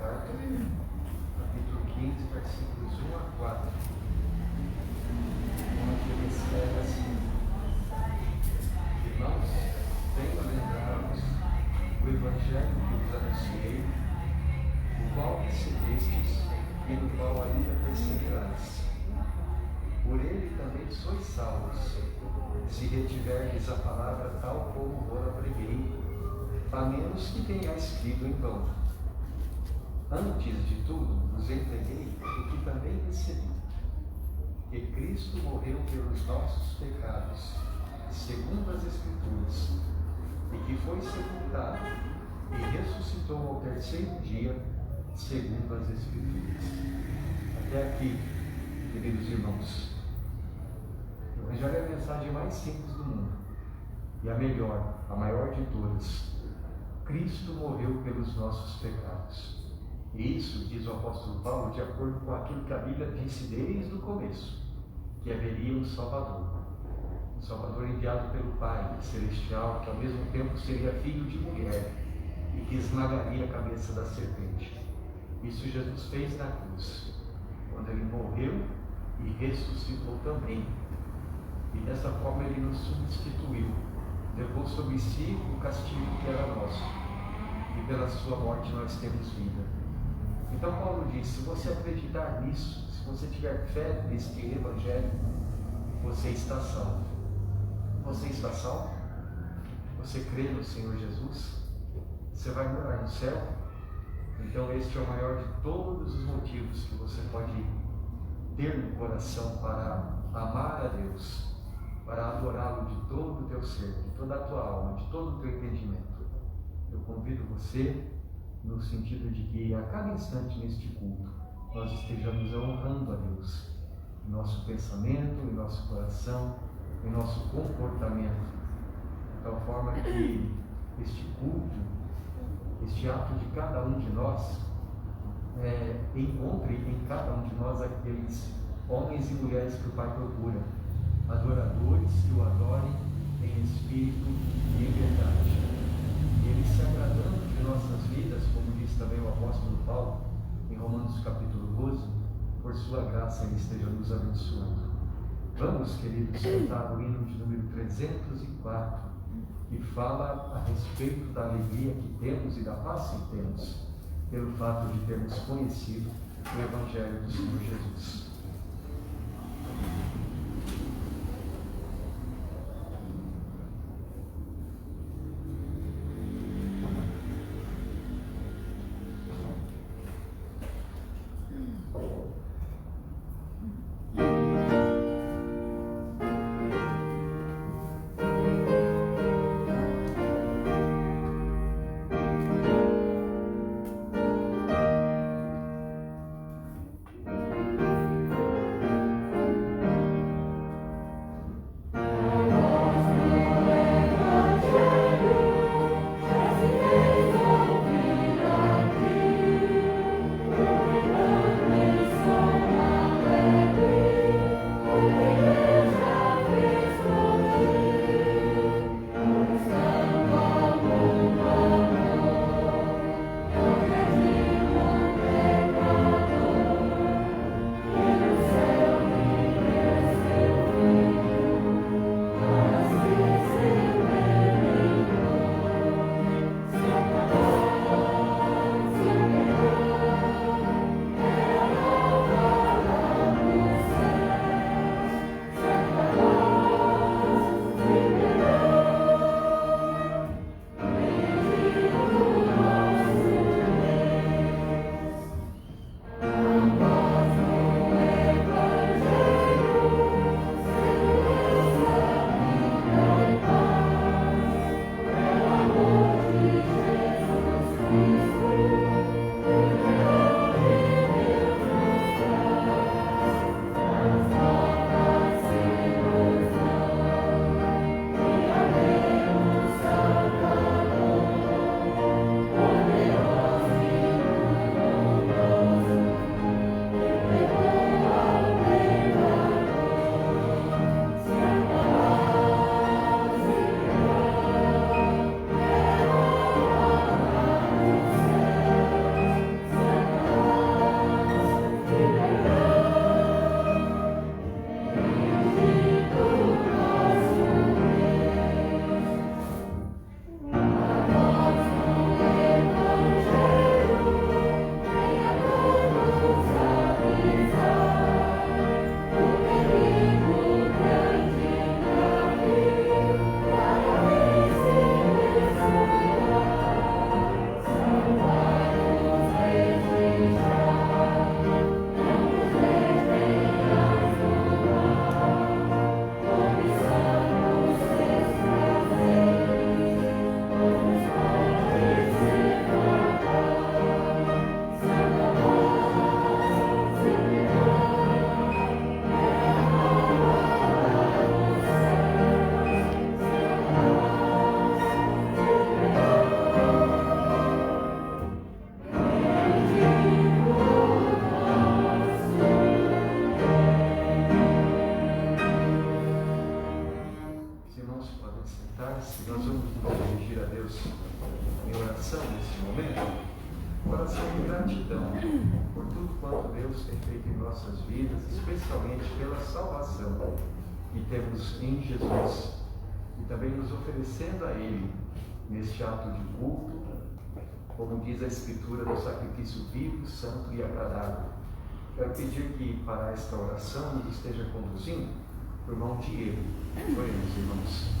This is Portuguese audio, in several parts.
carta, capítulo 15, versículos 1 a 4, onde ele escreve assim: Irmãos, venho lembrar-vos o Evangelho que vos anunciei, o qual recebestes e no qual ainda perseverais. Por ele também sois salvos, se retiverdes a palavra tal como vos preguei, a menos que tenha escrito em vão. Antes de tudo, vos entreguei o que também recebi, que Cristo morreu pelos nossos pecados, segundo as Escrituras, e que foi sepultado e ressuscitou ao terceiro dia, segundo as Escrituras. Até aqui, queridos irmãos, o Evangelho é a mensagem mais simples do mundo e a melhor, a maior de todas. Cristo morreu pelos nossos pecados. E isso, diz o apóstolo Paulo, de acordo com aquilo que a Bíblia disse desde o começo, que haveria um Salvador enviado pelo Pai Celestial, que ao mesmo tempo seria filho de mulher e que esmagaria a cabeça da serpente. Isso Jesus fez na cruz, quando ele morreu e ressuscitou também. E dessa forma ele nos substituiu, levou sobre si o castigo que era nosso, e pela sua morte nós temos vida. Então Paulo diz: se você acreditar nisso, se você tiver fé neste Evangelho, você está salvo. Você está salvo? Você crê no Senhor Jesus? Você vai morar no céu? Então este é o maior de todos os motivos que você pode ter no coração para amar a Deus, para adorá-lo de todo o teu ser, de toda a tua alma, de todo o teu entendimento. Eu convido você, no sentido de que a cada instante neste culto nós estejamos honrando a Deus em nosso pensamento, em nosso coração, em nosso comportamento, de tal forma que este culto, este ato de cada um de nós, encontre em cada um de nós aqueles homens e mulheres que o Pai procura, adoradores que o adorem em espírito e em verdade. E Ele se agradando de nossas vidas, como diz também o apóstolo Paulo, em Romanos capítulo 12, por sua graça Ele esteja nos abençoando. Vamos, queridos, cantar o hino de número 304, que fala a respeito da alegria que temos e da paz que temos, pelo fato de termos conhecido o Evangelho do Senhor Jesus. momento, coração de gratidão por tudo quanto Deus tem feito em nossas vidas, especialmente pela salvação que temos em Jesus e também nos oferecendo a Ele neste ato de culto, como diz a Escritura, do sacrifício vivo, santo e agradável. Quero pedir que para esta oração nos esteja conduzindo o irmão Diego. Oremos, irmãos.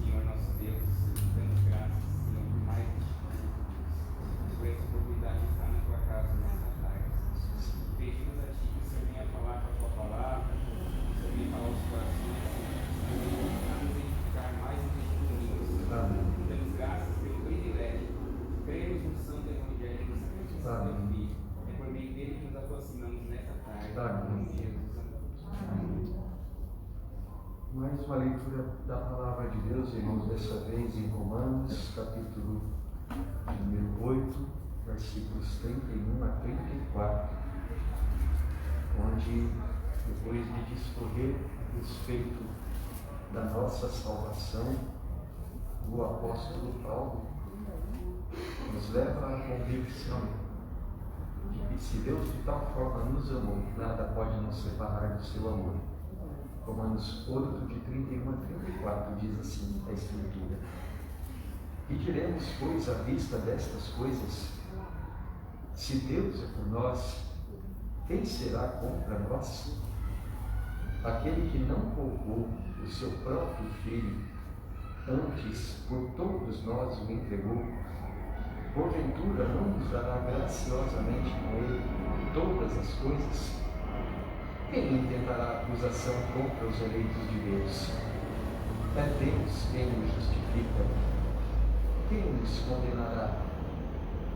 Senhor nosso Deus, damos graças, Senhor, por mais por essa oportunidade de estar na tua casa nessa tarde. Pedimos a ti que o Senhor venha falar com a tua palavra, que o Senhor venha falar aos corações, que o Senhor venha nos edificar mais e testemunhos. Amém. Damos graças pelo privilégio de crermos no Santo Evangelho do sacrifício do teu Filho. É por meio dele que nos aproximamos nessa tarde. Amém. Em Jesus. Amém. Mais uma leitura da palavra de Deus, irmãos, dessa vez em Romanos, capítulo número 8, versículos 31 a 34, onde, depois de discorrer a respeito da nossa salvação, o apóstolo Paulo nos leva à convicção de que se Deus de tal forma nos amou, nada pode nos separar do seu amor. Romanos 8, de 31 a 34, diz assim a Escritura: E diremos, pois, à vista destas coisas, se Deus é por nós, quem será contra nós? Aquele que não poupou o seu próprio Filho, antes por todos nós o entregou, porventura não nos dará graciosamente com ele todas as coisas? Quem intentará acusação contra os eleitos de Deus? É Deus quem nos justifica. Quem nos condenará?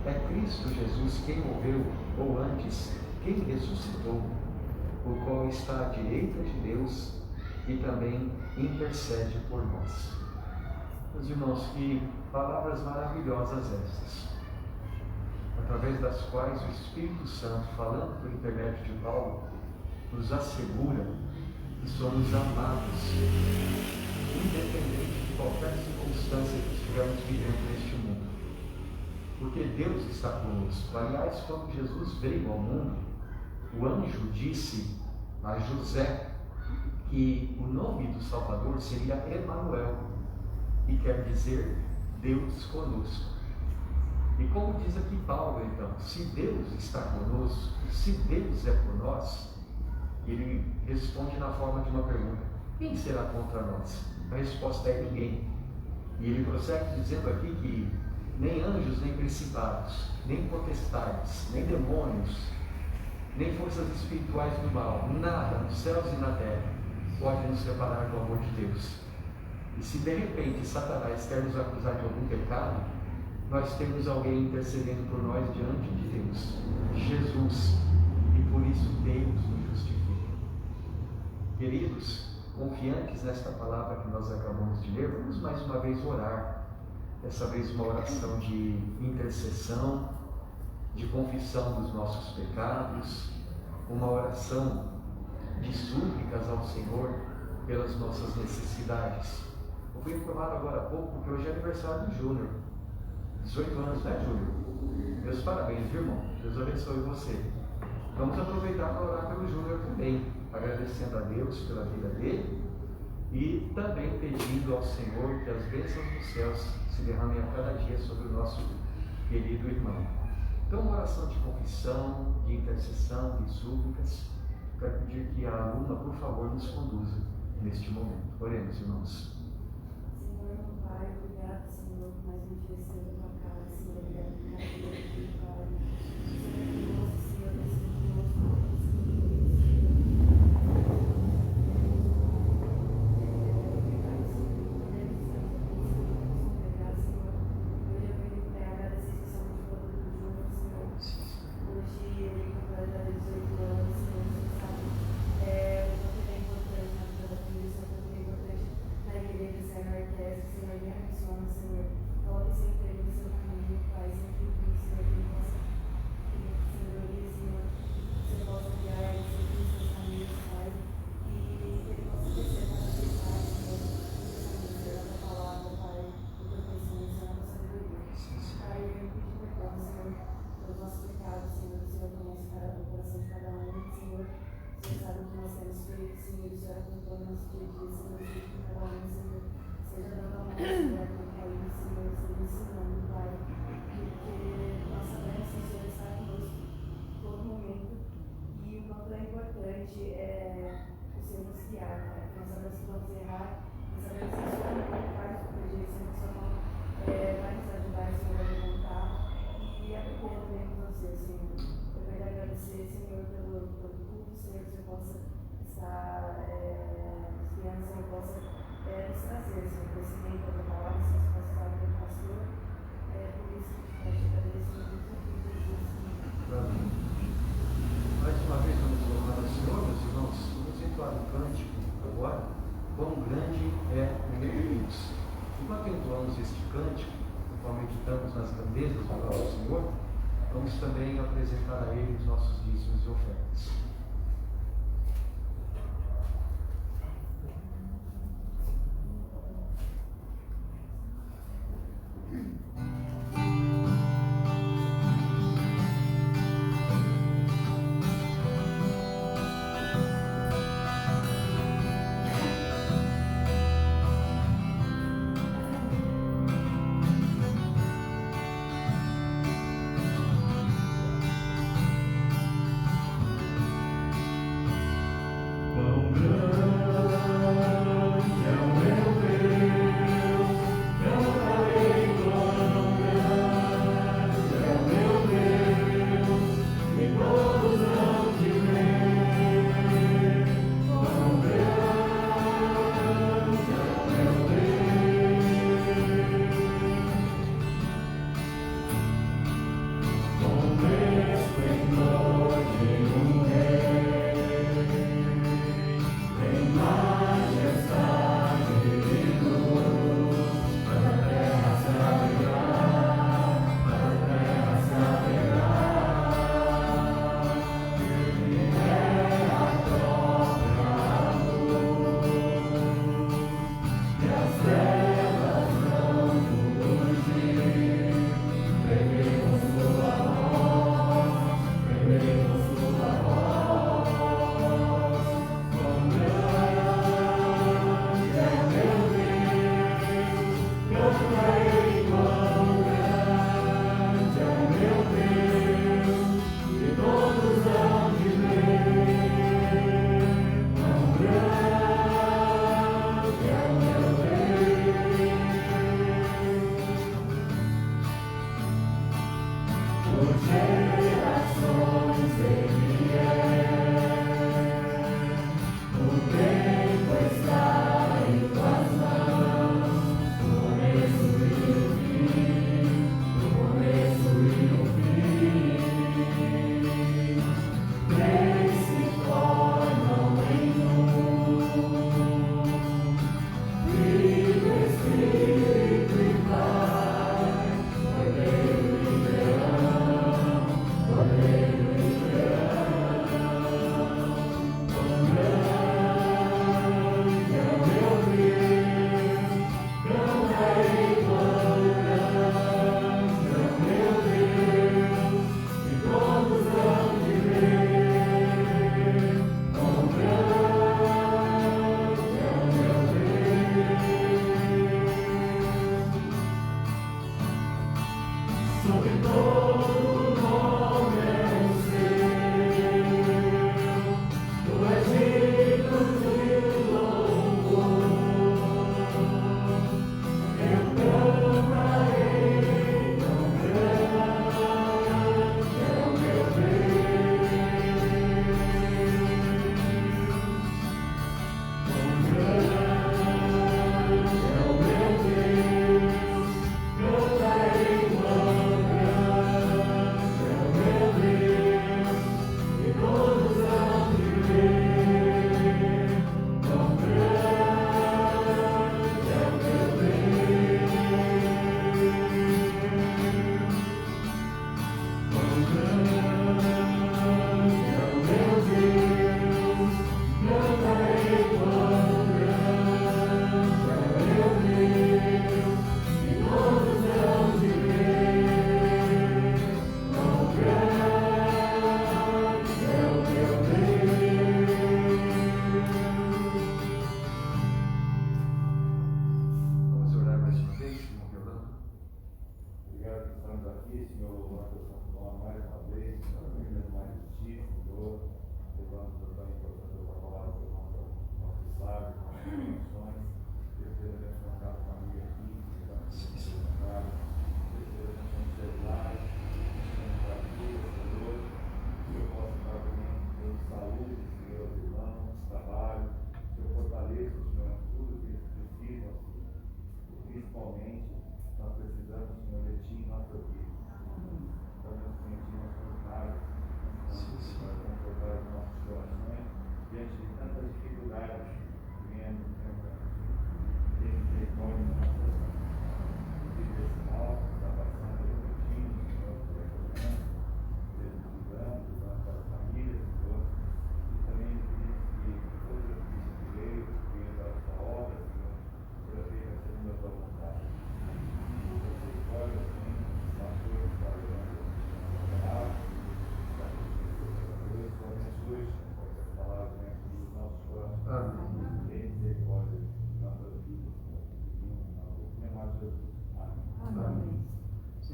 É Cristo Jesus quem morreu, ou antes, quem ressuscitou, o qual está à direita de Deus e também intercede por nós. Meus irmãos, que palavras maravilhosas estas, através das quais o Espírito Santo, falando por intermédio de Paulo, nos assegura que somos amados, independente de qualquer circunstância que estivermos vivendo neste mundo, porque Deus está conosco. Aliás, quando Jesus veio ao mundo, o anjo disse a José que o nome do Salvador seria Emanuel, e quer dizer Deus conosco. E como diz aqui Paulo, então, se Deus está conosco, se Deus é por nós, ele responde na forma de uma pergunta: quem será contra nós? A resposta é ninguém. E ele prossegue dizendo aqui que nem anjos, nem principados, nem potestades, nem demônios, nem forças espirituais do mal, nada nos céus e na terra pode nos separar do amor de Deus. E se de repente Satanás quer nos acusar de algum pecado, nós temos alguém intercedendo por nós diante de Deus, Jesus, e por isso Deus nos justifica. Queridos, confiantes nesta palavra que nós acabamos de ler, vamos mais uma vez orar, dessa vez uma oração de intercessão, de confissão dos nossos pecados, uma oração de súplicas ao Senhor pelas nossas necessidades. Eu fui informado agora há pouco que hoje é aniversário do Júnior, 18 anos, né, Júnior? Meus parabéns, viu, irmão? Deus abençoe você. Vamos aproveitar para orar pelo Júnior também, agradecendo a Deus pela vida dele e também pedindo ao Senhor que as bênçãos dos céus se derramem a cada dia sobre o nosso querido irmão. Então, uma oração de confissão, de intercessão, de súplicas. Quero pedir que a aluna, por favor, nos conduza neste momento. Oremos, irmãos. Senhor, meu Pai, obrigado, Senhor, por mais um dia sendo a tua casa, Senhor, obrigado por cada dia aqui, Pai. Senhor, conosco, Senhor, desde conosco, na prazer, Senhor. Eu quero agradecer, Senhor, pelo culto, Senhor, que você possa estar guiando, Senhor, possa nos trazer, Senhor, crescimento da palavra, Senhor, que possa estar com o pastor. Por isso, eu te agradeço muito, Jesus. Amém. Mais uma vez, vamos louvar ao Senhor, meus irmãos. Vamos entoar um cântico agora. Quão grande é o meu Deus. Enquanto entoamos este cântico, conforme meditamos nas grandezas do nosso Senhor, vamos também apresentar a Ele os nossos dízimos e ofertas.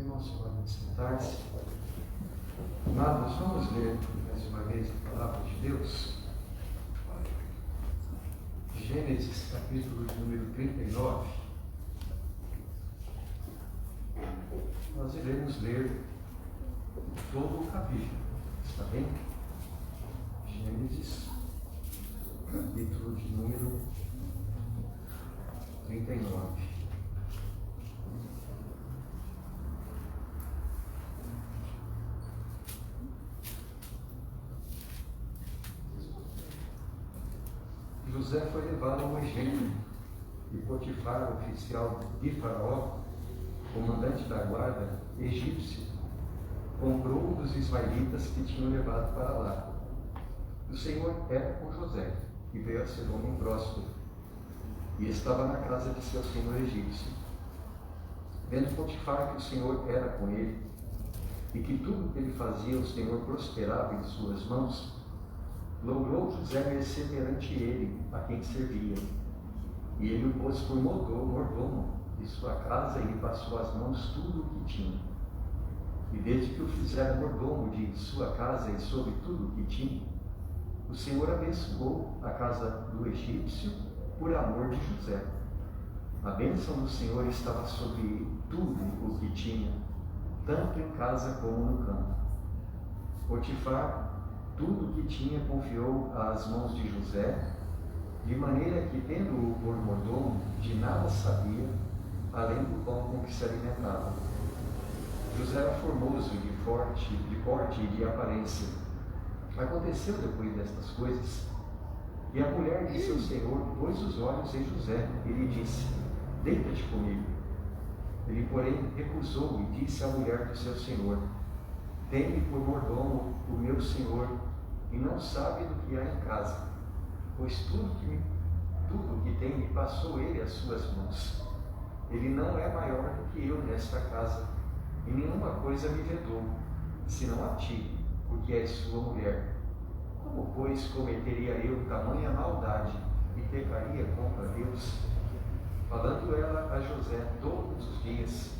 Irmãos, podem sentar-se. Amados, vamos ler mais uma vez a palavra de Deus. Gênesis, capítulo de número 39. Nós iremos ler todo o capítulo, está bem? Gênesis, capítulo de número 39. José foi levado ao Egito e Potifar, oficial de Faraó, comandante da guarda egípcio, comprou um dos ismaelitas que tinham levado para lá. O Senhor era com José e veio a ser homem próspero, e estava na casa de seu senhor egípcio. Vendo Potifar que o Senhor era com ele e que tudo que ele fazia o Senhor prosperava em suas mãos, logrou José mercê perante ele, a quem servia. E ele o pôs por mordomo de sua casa e lhe passou às mãos tudo o que tinha. E desde que o fizera mordomo de sua casa e sobre tudo o que tinha, o Senhor abençoou a casa do egípcio por amor de José. A bênção do Senhor estava sobre tudo o que tinha, tanto em casa como no campo. Potifar tudo o que tinha confiou às mãos de José, de maneira que, tendo-o por mordomo, de nada sabia, além do pão com que se alimentava. José era formoso de porte e de aparência. Aconteceu depois destas coisas, e a mulher de seu senhor pôs os olhos em José e lhe disse: deita-te comigo. Ele, porém, recusou e disse à mulher do seu senhor: tem-me por mordomo o meu senhor, e não sabe do que há em casa, pois tudo que tem me passou ele às suas mãos. Ele não é maior do que eu nesta casa, e nenhuma coisa me vedou, senão a ti, porque és sua mulher. Como, pois, cometeria eu tamanha maldade e pecaria contra Deus? Falando ela a José todos os dias,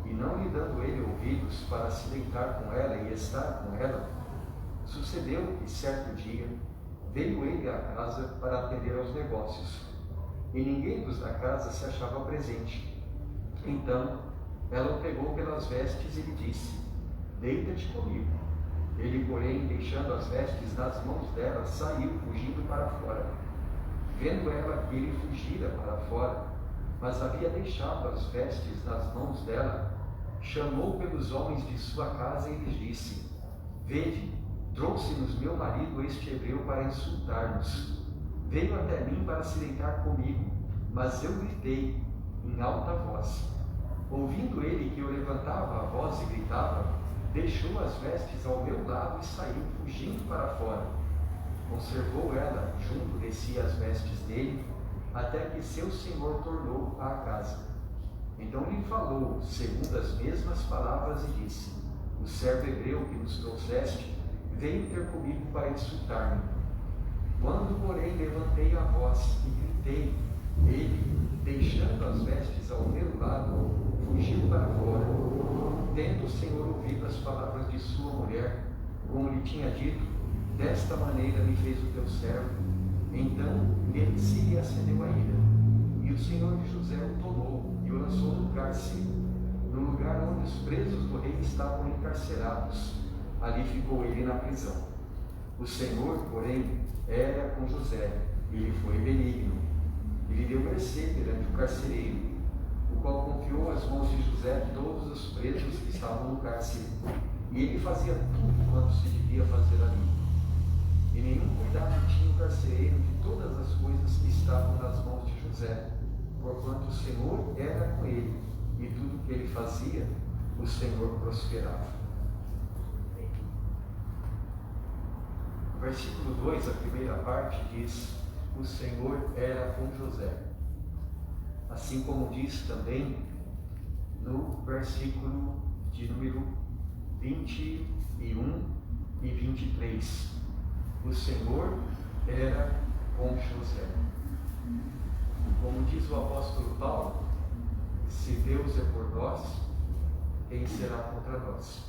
e não lhe dando ele ouvidos para se deitar com ela e estar com ela, sucedeu que certo dia veio ele à casa para atender aos negócios, e ninguém dos da casa se achava presente. Então ela o pegou pelas vestes e lhe disse: deita-te comigo. Ele, porém, deixando as vestes nas mãos dela, saiu fugindo para fora. Vendo ela que ele fugira para fora, mas havia deixado as vestes nas mãos dela, chamou pelos homens de sua casa e lhes disse: vede, trouxe-nos meu marido este hebreu para insultar-nos. Veio até mim para se deitar comigo, mas eu gritei em alta voz. Ouvindo ele que eu levantava a voz e gritava, deixou as vestes ao meu lado e saiu fugindo para fora. Conservou ela junto de si as vestes dele, até que seu senhor tornou à casa. Então lhe falou, segundo as mesmas palavras, e disse: o servo hebreu que nos trouxeste veio ter comigo para insultar-me. Quando, porém, levantei a voz e gritei, ele, deixando as vestes ao meu lado, fugiu para fora. Tendo o Senhor ouvido as palavras de sua mulher, como lhe tinha dito, desta maneira me fez o teu servo. Então se lhe acendeu a ira, e o Senhor de José o tomou e o lançou no cárcere, no lugar onde os presos do rei estavam encarcerados. Ali ficou ele na prisão. O Senhor, porém, era com José, e lhe foi benigno. Ele deu mercê perante o carcereiro, o qual confiou às mãos de José todos os presos que estavam no cárcere, e ele fazia tudo quanto se devia fazer ali. E nenhum cuidado tinha o carcereiro de todas as coisas que estavam nas mãos de José, porquanto o Senhor era com ele, e tudo que ele fazia, o Senhor prosperava. No versículo 2, a primeira parte diz: o Senhor era com José. Assim como diz também no versículo de número 21 e 23. O Senhor era com José. Como diz o apóstolo Paulo, se Deus é por nós, quem será contra nós?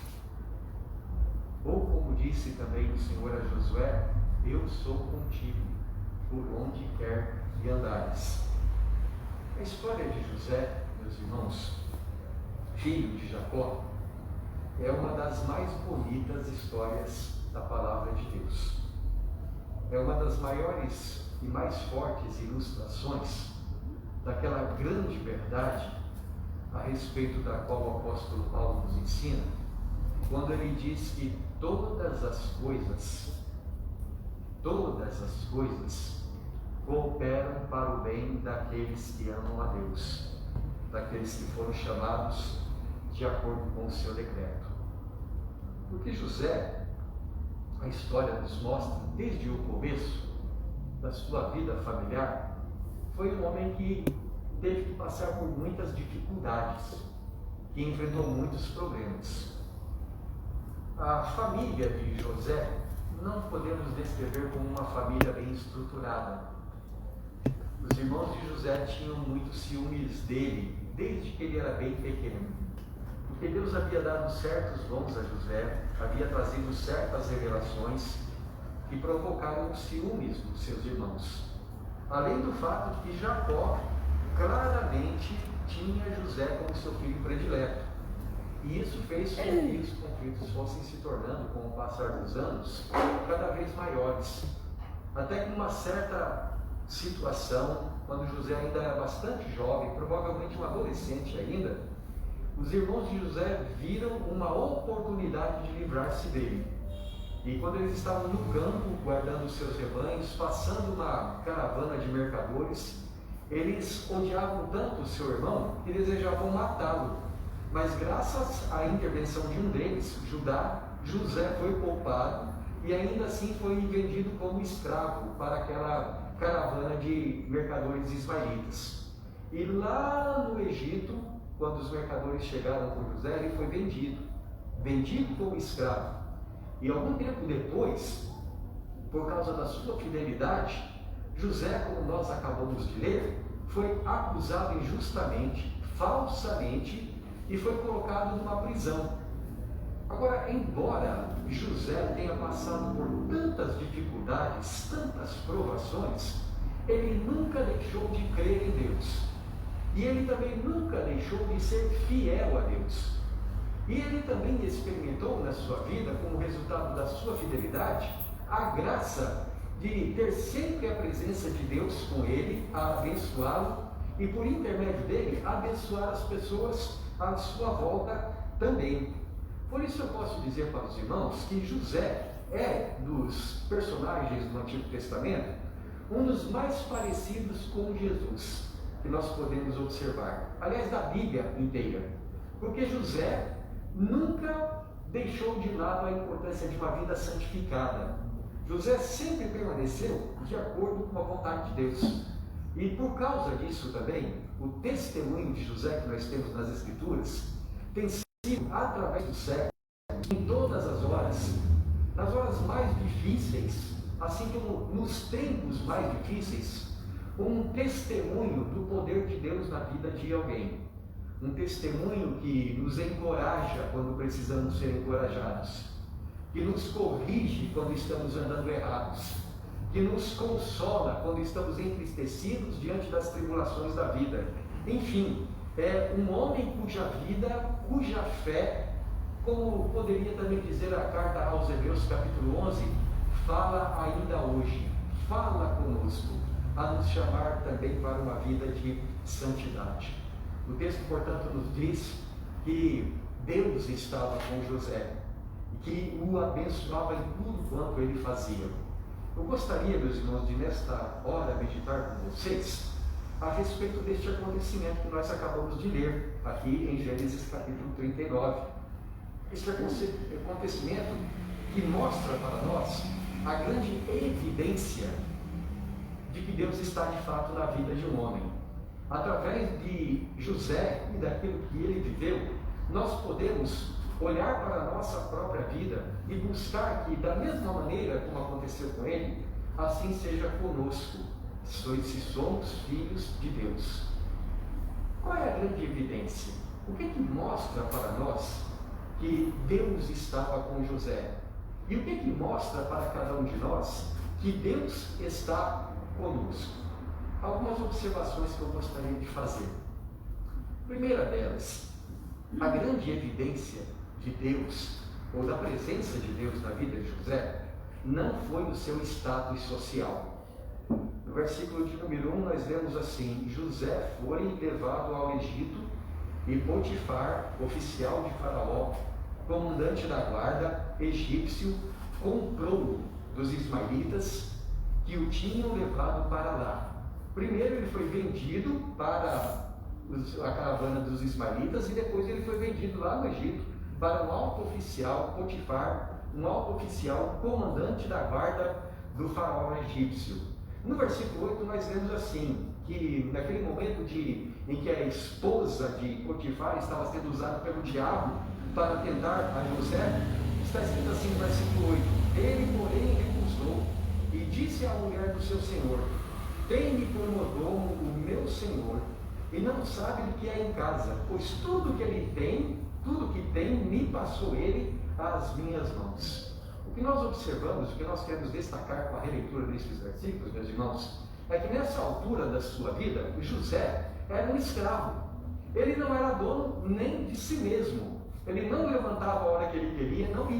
Ou como disse também o Senhor a Josué, eu sou contigo, por onde quer que andares. A história de José, meus irmãos, filho de Jacó, é uma das mais bonitas histórias da palavra de Deus. É uma das maiores e mais fortes ilustrações daquela grande verdade a respeito da qual o apóstolo Paulo nos ensina, quando ele diz que todas as coisas cooperam para o bem daqueles que amam a Deus, daqueles que foram chamados de acordo com o seu decreto. Porque José, a história nos mostra, desde o começo da sua vida familiar, foi um homem que teve que passar por muitas dificuldades, que enfrentou muitos problemas. A família de José não podemos descrever como uma família bem estruturada. Os irmãos de José tinham muitos ciúmes dele, desde que ele era bem pequeno. Porque Deus havia dado certos dons a José, havia trazido certas revelações que provocaram ciúmes dos seus irmãos. Além do fato de que Jacó claramente tinha José como seu filho predileto. E isso fez com que os conflitos fossem se tornando, com o passar dos anos, cada vez maiores. Até que uma certa situação, quando José ainda era bastante jovem, provavelmente um adolescente ainda, os irmãos de José viram uma oportunidade de livrar-se dele. E quando eles estavam no campo, guardando os seus rebanhos, passando uma caravana de mercadores, eles odiavam tanto o seu irmão que desejavam matá-lo. Mas graças à intervenção de um deles, José foi poupado e ainda assim foi vendido como escravo para aquela caravana de mercadores ismaelitas. E lá no Egito, quando os mercadores chegaram por José, ele foi vendido como escravo. E algum tempo depois, por causa da sua fidelidade, José, como nós acabamos de ler, foi acusado injustamente, falsamente, e foi colocado numa prisão. Agora, embora José tenha passado por tantas dificuldades, tantas provações, ele nunca deixou de crer em Deus. E ele também nunca deixou de ser fiel a Deus. E ele também experimentou na sua vida, como resultado da sua fidelidade, a graça de ter sempre a presença de Deus com ele, a abençoá-lo, e por intermédio dele, abençoar as pessoas à sua volta também. Por isso eu posso dizer para os irmãos que José é, dos personagens do Antigo Testamento, um dos mais parecidos com Jesus que nós podemos observar. Aliás, da Bíblia inteira. Porque José nunca deixou de lado a importância de uma vida santificada. José sempre permaneceu de acordo com a vontade de Deus. E por causa disso também, o testemunho de José que nós temos nas Escrituras tem sido, através do século, em todas as horas, nas horas mais difíceis, assim como nos tempos mais difíceis, um testemunho do poder de Deus na vida de alguém. Um testemunho que nos encoraja quando precisamos ser encorajados, que nos corrige quando estamos andando errados, que nos consola quando estamos entristecidos diante das tribulações da vida. Enfim, é um homem cuja vida, cuja fé, como poderia também dizer a carta aos Hebreus capítulo 11, fala ainda hoje, fala conosco, a nos chamar também para uma vida de santidade. O texto, portanto, nos diz que Deus estava com José e que o abençoava em tudo quanto ele fazia. Eu gostaria, meus irmãos, de nesta hora meditar com vocês a respeito deste acontecimento que nós acabamos de ler aqui em Gênesis capítulo 39. Este acontecimento que mostra para nós a grande evidência de que Deus está de fato na vida de um homem. Através de José e daquilo que ele viveu, nós podemos olhar para a nossa própria vida e buscar que, da mesma maneira como aconteceu com ele, assim seja conosco, se somos filhos de Deus. Qual é a grande evidência? O que mostra para nós que Deus estava com José? E o que mostra para cada um de nós que Deus está conosco? Algumas observações que eu gostaria de fazer. Primeira delas, a grande evidência de Deus, ou da presença de Deus na vida de José, não foi o seu status social. No versículo de número 1 nós lemos assim: José foi levado ao Egito e Potifar, oficial de Faraó, comandante da guarda egípcio, comprou dos ismaelitas que o tinham levado para lá. Primeiro ele foi vendido para a caravana dos ismaelitas e depois ele foi vendido lá no Egito para um alto oficial, Potifar, um alto oficial comandante da guarda do faraó egípcio. No versículo 8 nós lemos assim, que naquele momento em que a esposa de Potifar estava sendo usada pelo diabo para tentar a José, está escrito assim no versículo 8: ele, porém, recusou e disse à mulher do seu senhor: tem-me por mordomo o meu senhor, e não sabe do que é em casa, pois tudo que ele tem, tudo que tem, me passou ele às minhas mãos. O que nós observamos, o que nós queremos destacar com a releitura desses versículos, meus irmãos, é que nessa altura da sua vida, José era um escravo. Ele não era dono nem de si mesmo. Ele não levantava a hora que ele queria, não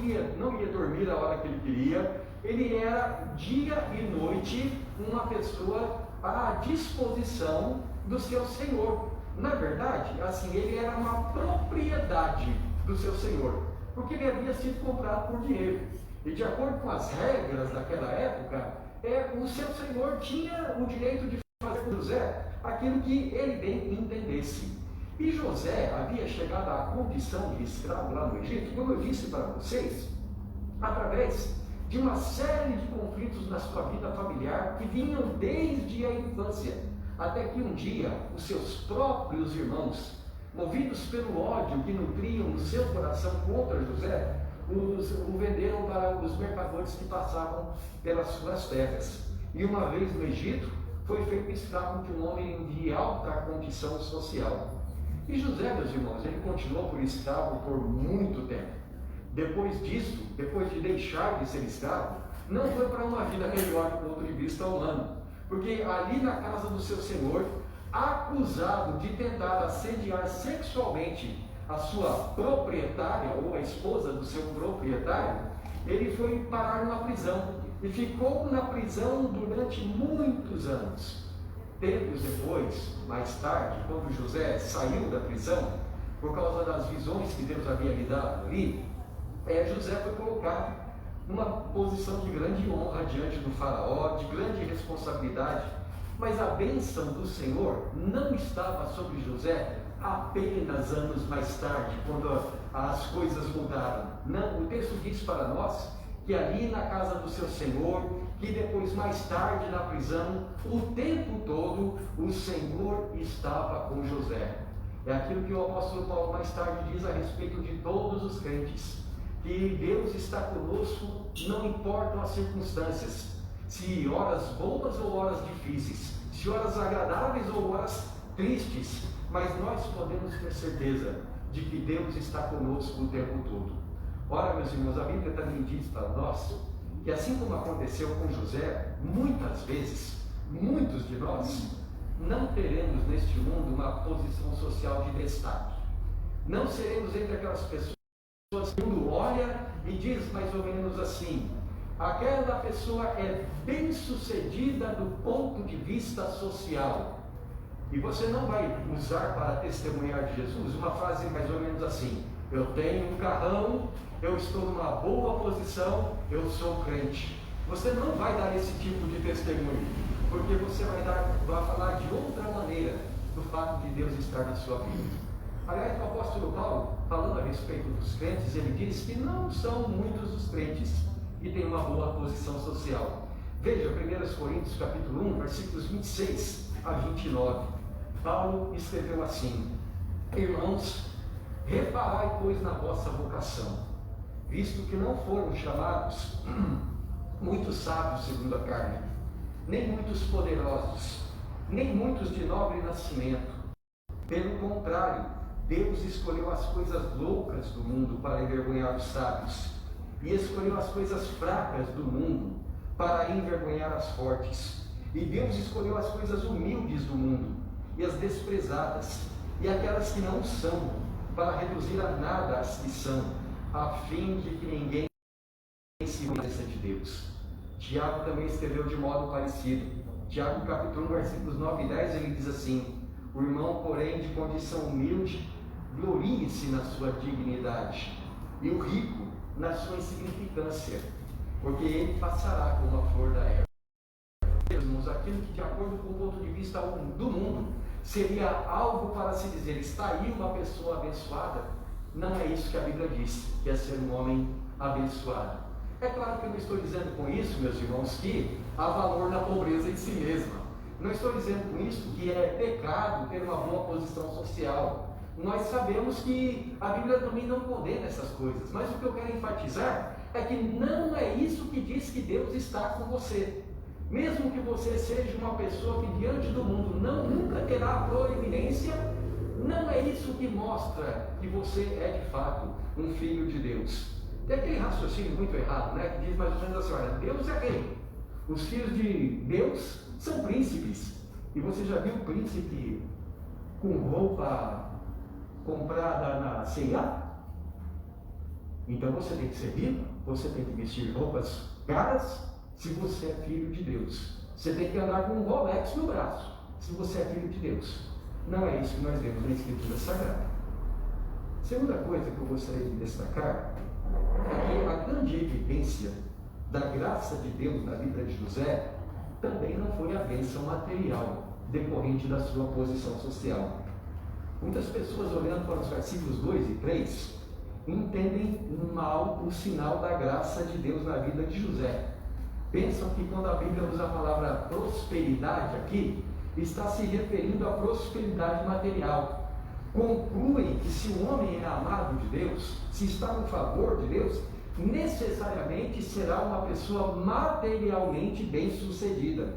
ia dormir a hora que ele queria. Ele era dia e noite uma pessoa à disposição do seu senhor. Na verdade, assim, ele era uma propriedade do seu senhor, porque ele havia sido comprado por dinheiro. E de acordo com as regras daquela época, o seu senhor tinha o direito de fazer com José aquilo que ele bem entendesse. E José havia chegado à condição de escravo lá no Egito, como eu disse para vocês, através de uma série de conflitos na sua vida familiar que vinham desde a infância, até que um dia os seus próprios irmãos, movidos pelo ódio que nutriam no seu coração contra José, o venderam para os mercadores que passavam pelas suas terras. E uma vez no Egito, foi feito escravo de um homem de alta condição social. E José, meus irmãos, ele continuou por escravo por muito tempo. Depois disso, depois de deixar de ser escravo, não foi para uma vida melhor do ponto de vista humano, porque ali na casa do seu senhor, acusado de tentar assediar sexualmente a sua proprietária, ou a esposa do seu proprietário, ele foi parar numa prisão e ficou na prisão durante muitos anos. Tempos depois, mais tarde, quando José saiu da prisão, por causa das visões que Deus havia lhe dado ali, José foi colocado numa posição de grande honra diante do faraó, de grande responsabilidade. Mas a bênção do Senhor não estava sobre José apenas anos mais tarde, quando as coisas mudaram. Não, o texto diz para nós que ali na casa do seu Senhor, que depois mais tarde na prisão, o tempo todo o Senhor estava com José. É aquilo que o apóstolo Paulo mais tarde diz a respeito de todos os crentes, que Deus está conosco, não importam as circunstâncias, se horas boas ou horas difíceis, se horas agradáveis ou horas tristes, mas nós podemos ter certeza de que Deus está conosco o tempo todo. Ora, meus irmãos, a Bíblia também diz para nós que assim como aconteceu com José, muitas vezes, muitos de nós não teremos neste mundo uma posição social de destaque. Não seremos entre aquelas pessoas que o mundo olha e diz mais ou menos assim: aquela pessoa é bem sucedida do ponto de vista social. E você não vai usar para testemunhar de Jesus uma frase mais ou menos assim: eu tenho um carrão, eu estou numa boa posição, eu sou crente. Você não vai dar esse tipo de testemunho, porque você vai falar de outra maneira do fato de Deus estar na sua vida. Aliás, o apóstolo Paulo, falando a respeito dos crentes, ele diz que não são muitos os crentes que têm uma boa posição social. Veja 1 Coríntios capítulo 1, versículos 26 a 29. Paulo escreveu assim: irmãos, reparai, pois, na vossa vocação, visto que não foram chamados muitos sábios segundo a carne, nem muitos poderosos, nem muitos de nobre nascimento. Pelo contrário, Deus escolheu as coisas loucas do mundo para envergonhar os sábios, e escolheu as coisas fracas do mundo para envergonhar as fortes. E Deus escolheu as coisas humildes do mundo, e as desprezadas, e aquelas que não são, para reduzir a nada as que são, a fim de que ninguém se conheça de Deus. Tiago também escreveu de modo parecido. Tiago capítulo 1, versículos 9 e 10, ele diz assim: o irmão, porém, de condição humilde, glorie-se na sua dignidade, e o rico na sua insignificância, porque ele passará como a flor da erva. Irmãos, aquilo que, de acordo com o ponto de vista do mundo, seria algo para se dizer, está aí uma pessoa abençoada, não é isso que a Bíblia diz, que é ser um homem abençoado. É claro que eu não estou dizendo com isso, meus irmãos, que há valor na pobreza em si mesma. Não estou dizendo com isso que é pecado ter uma boa posição social. Nós sabemos que a Bíblia também não condena essas coisas, mas o que eu quero enfatizar é que não é isso que diz que Deus está com você. Mesmo que você seja uma pessoa que diante do mundo nunca terá proeminência, não é isso que mostra que você é de fato um filho de Deus. Tem aquele raciocínio muito errado, né? Que diz mais ou menos assim: olha, Deus é rei, os filhos de Deus são príncipes. E você já viu príncipe com roupa comprada na C&A? Então você tem que ser rico, você tem que vestir roupas caras, se você é filho de Deus. Você tem que andar com um Rolex no braço, se você é filho de Deus. Não é isso que nós vemos na Escritura Sagrada. Segunda coisa que eu gostaria de destacar é que a grande evidência da graça de Deus na vida de José também não foi a bênção material decorrente da sua posição social. Muitas pessoas, olhando para os versículos 2 e 3, entendem mal o sinal da graça de Deus na vida de José. Pensam que quando a Bíblia usa a palavra prosperidade aqui, está se referindo à prosperidade material. Concluem que se o homem é amado de Deus, se está no favor de Deus, necessariamente será uma pessoa materialmente bem-sucedida.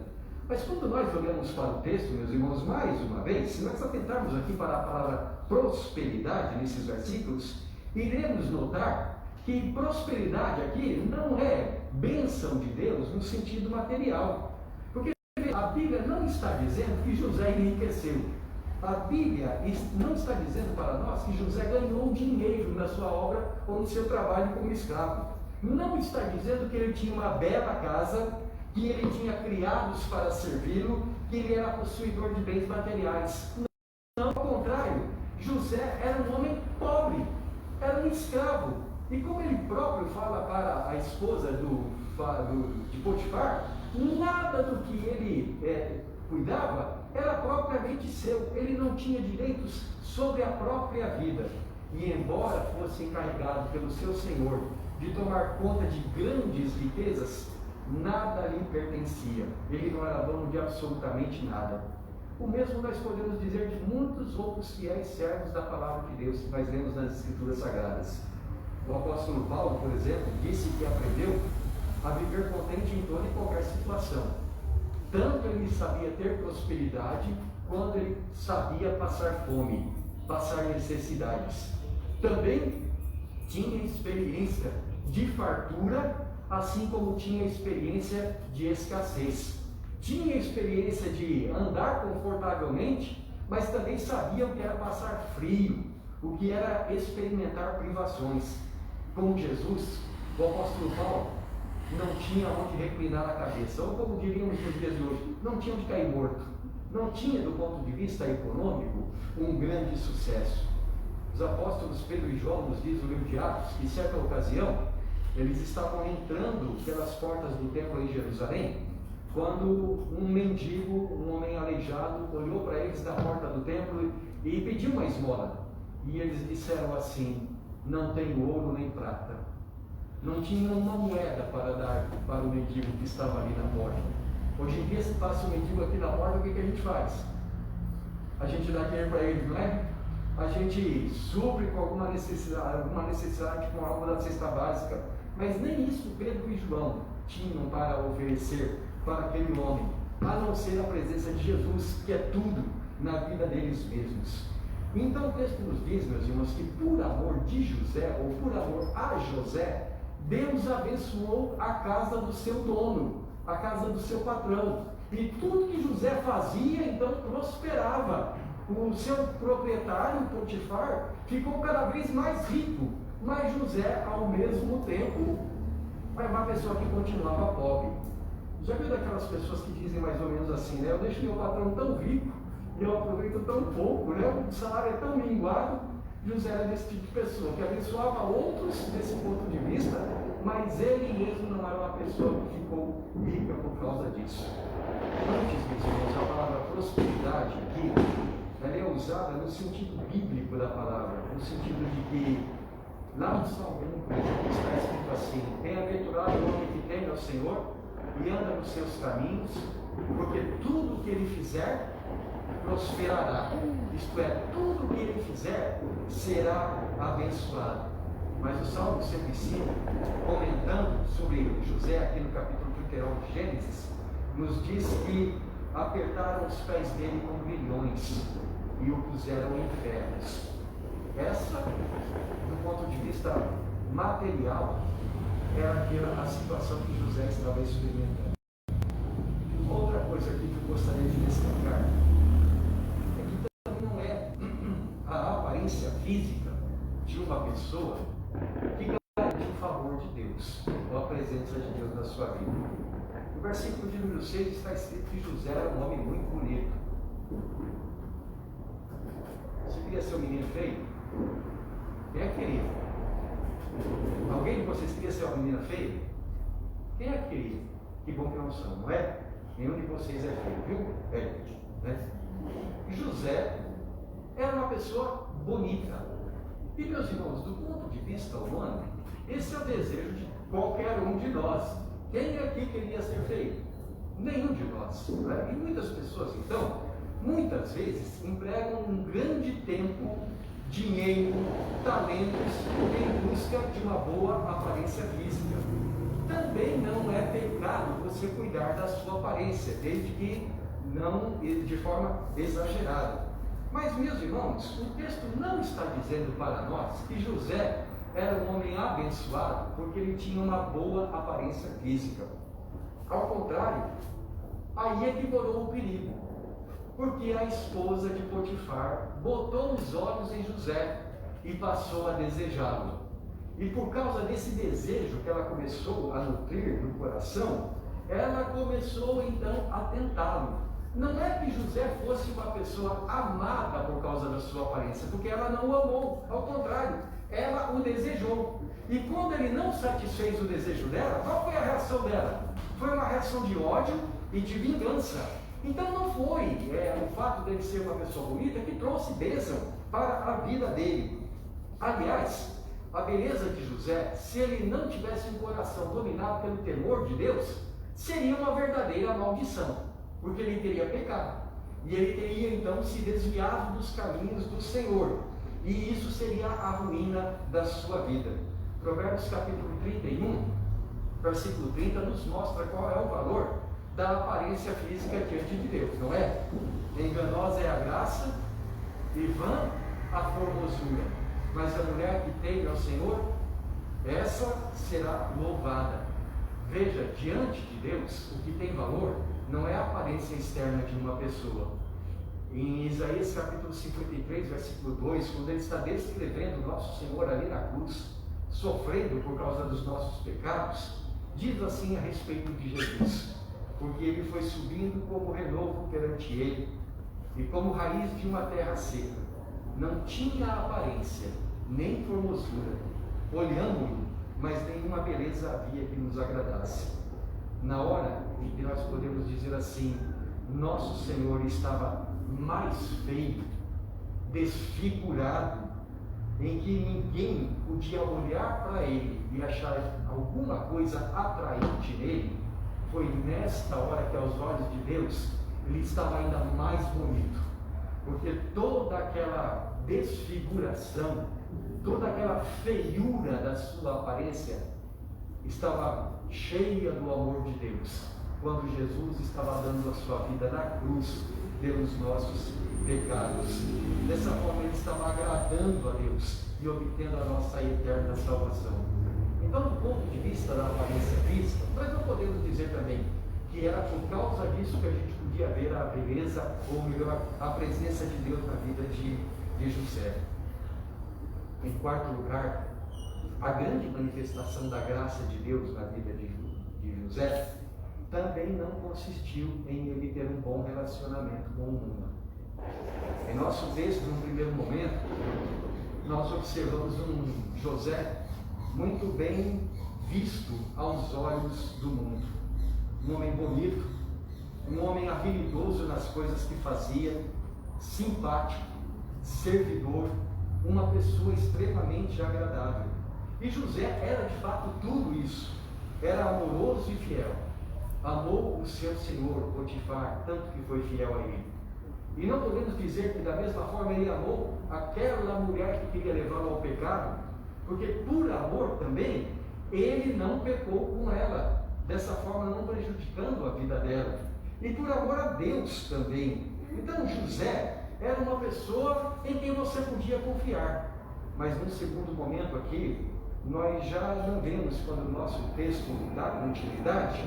Mas quando nós olhamos para o texto, meus irmãos, mais uma vez, se nós atentarmos aqui para a palavra prosperidade nesses versículos, iremos notar que prosperidade aqui não é bênção de Deus no sentido material. Porque a Bíblia não está dizendo que José enriqueceu. A Bíblia não está dizendo para nós que José ganhou dinheiro na sua obra ou no seu trabalho como escravo. Não está dizendo que ele tinha uma bela casa, que ele tinha criados para servi-lo, que ele era possuidor de bens materiais. Não, ao contrário, José era um homem pobre, era um escravo. E como ele próprio fala para a esposa de Potifar, nada do que ele cuidava era propriamente seu. Ele não tinha direitos sobre a própria vida. E embora fosse encarregado pelo seu senhor de tomar conta de grandes riquezas, nada lhe pertencia. Ele não era dono de absolutamente nada. O mesmo nós podemos dizer de muitos outros fiéis servos da palavra de Deus que nós lemos nas Escrituras Sagradas. O apóstolo Paulo, por exemplo, disse que aprendeu a viver contente em toda e qualquer situação. Tanto ele sabia ter prosperidade, quanto ele sabia passar fome, passar necessidades. Também tinha experiência de fartura, assim como tinha experiência de escassez. Tinha experiência de andar confortavelmente, mas também sabia o que era passar frio, o que era experimentar privações. Com Jesus, o apóstolo Paulo não tinha onde reclinar a cabeça, ou como diríamos nos dias de hoje, não tinha onde cair morto. Não tinha, do ponto de vista econômico, um grande sucesso. Os apóstolos Pedro e João, nos diz o livro de Atos, que em certa ocasião, eles estavam entrando pelas portas do templo em Jerusalém, quando um mendigo, um homem aleijado, olhou para eles da porta do templo e pediu uma esmola. E eles disseram assim: não tenho ouro nem prata. Não tinha uma moeda para dar para o mendigo que estava ali na porta. Hoje em dia, se passa um mendigo aqui na porta, o que a gente faz? A gente dá dinheiro para ele, não é? A gente supre com alguma necessidade com algo da cesta básica. Mas nem isso Pedro e João tinham para oferecer para aquele homem, a não ser a presença de Jesus, que é tudo na vida deles mesmos. Então o texto nos diz, meus irmãos, que por amor de José, ou por amor a José, Deus abençoou a casa do seu dono, a casa do seu patrão. E tudo que José fazia, então, prosperava. O seu proprietário, Potifar, ficou cada vez mais rico. Mas José, ao mesmo tempo, é uma pessoa que continuava pobre. Já viu daquelas pessoas que dizem mais ou menos assim, né? Eu deixo meu patrão tão rico e eu aproveito tão pouco, né? O salário é tão minguado. José era desse tipo de pessoa, que abençoava outros desse ponto de vista, mas ele mesmo não era uma pessoa que ficou rica por causa disso. Antes, meus irmãos, a palavra prosperidade aqui, ela é usada no sentido bíblico da palavra, no sentido de que, lá no Salmo 1, por exemplo, está escrito assim: bem-aventurado o homem que teme ao Senhor e anda nos seus caminhos, porque tudo que ele fizer prosperará. Isto é, tudo que ele fizer será abençoado. Mas o Salmo 105, comentando sobre José, aqui no capítulo 31 de Gênesis, nos diz que apertaram os pés dele com grilhões e o puseram em ferros. Essa, do ponto de vista material, era a situação que José estava experimentando. Outra coisa aqui que eu gostaria de destacar é que também não é a aparência física de uma pessoa que garante o favor de Deus ou a presença de Deus na sua vida. No versículo de número 6 está escrito que José era um homem muito bonito. Você queria ser um menino feio? Quem é que queria? Alguém de vocês queria ser uma menina feia? Quem é que queria? Que bom que não são, não é? Nenhum de vocês é feio, viu? É, né? José era uma pessoa bonita. E, meus irmãos, do ponto de vista humano, esse é o desejo de qualquer um de nós. Quem aqui queria ser feio? Nenhum de nós. Né? E muitas pessoas, então, muitas vezes empregam um grande tempo, dinheiro, talentos em busca de uma boa aparência física. Também não é pecado você cuidar da sua aparência, desde que não de forma exagerada. Mas, meus irmãos, o texto não está dizendo para nós que José era um homem abençoado porque ele tinha uma boa aparência física. Ao contrário, aí é que morou o perigo, porque a esposa de Potifar botou os olhos em José e passou a desejá-lo. E por causa desse desejo que ela começou a nutrir no coração, ela começou então a tentá-lo. Não é que José fosse uma pessoa amada por causa da sua aparência, porque ela não o amou, ao contrário, ela o desejou. E quando ele não satisfez o desejo dela, qual foi a reação dela? Foi uma reação de ódio e de vingança. Então não foi o fato dele ser uma pessoa bonita que trouxe bênção para a vida dele. Aliás, a beleza de José, se ele não tivesse um coração dominado pelo temor de Deus, seria uma verdadeira maldição, porque ele teria pecado, e ele teria então se desviado dos caminhos do Senhor, e isso seria a ruína da sua vida. Provérbios capítulo 31, versículo 30, nos mostra qual é o valor da aparência física diante de Deus, não é? Enganosa é a graça e vã a formosura, mas a mulher que teme ao Senhor, essa será louvada. Veja, diante de Deus, o que tem valor não é a aparência externa de uma pessoa. Em Isaías capítulo 53, versículo 2, quando ele está descrevendo nosso Senhor ali na cruz, sofrendo por causa dos nossos pecados, diz assim a respeito de Jesus: porque ele foi subindo como renovo perante ele, e como raiz de uma terra seca, não tinha aparência, nem formosura, olhando-o, mas nenhuma beleza havia que nos agradasse. Na hora em que nós podemos dizer assim, nosso Senhor estava mais feio, desfigurado, em que ninguém podia olhar para ele e achar alguma coisa atraente nele, foi nesta hora que aos olhos de Deus ele estava ainda mais bonito, porque toda aquela desfiguração, toda aquela feiura da sua aparência estava cheia do amor de Deus. quando Jesus estava dando a sua vida na cruz pelos nossos pecados. Dessa forma ele estava agradando a Deus e obtendo a nossa eterna salvação. Então, do ponto de vista da aparência física, nós não podemos dizer também que era por causa disso que a gente podia ver a beleza, ou melhor, a presença de Deus na vida de José. Em quarto lugar, a grande manifestação da graça de Deus na vida de José também não consistiu em ele ter um bom relacionamento com o mundo. Em nosso texto, no primeiro momento, nós observamos um José muito bem visto aos olhos do mundo. Um homem bonito, um homem habilidoso nas coisas que fazia, simpático, servidor, uma pessoa extremamente agradável. E José era de fato tudo isso. Era amoroso e fiel. Amou o seu senhor, Potifar, tanto que foi fiel a ele. E não podemos dizer que da mesma forma ele amou aquela mulher que queria levá-lo ao pecado, porque por amor também, ele não pecou com ela, dessa forma não prejudicando a vida dela. E por amor a Deus também. Então José era uma pessoa em quem você podia confiar. Mas num segundo momento aqui, nós já não vemos, quando o nosso texto dá continuidade,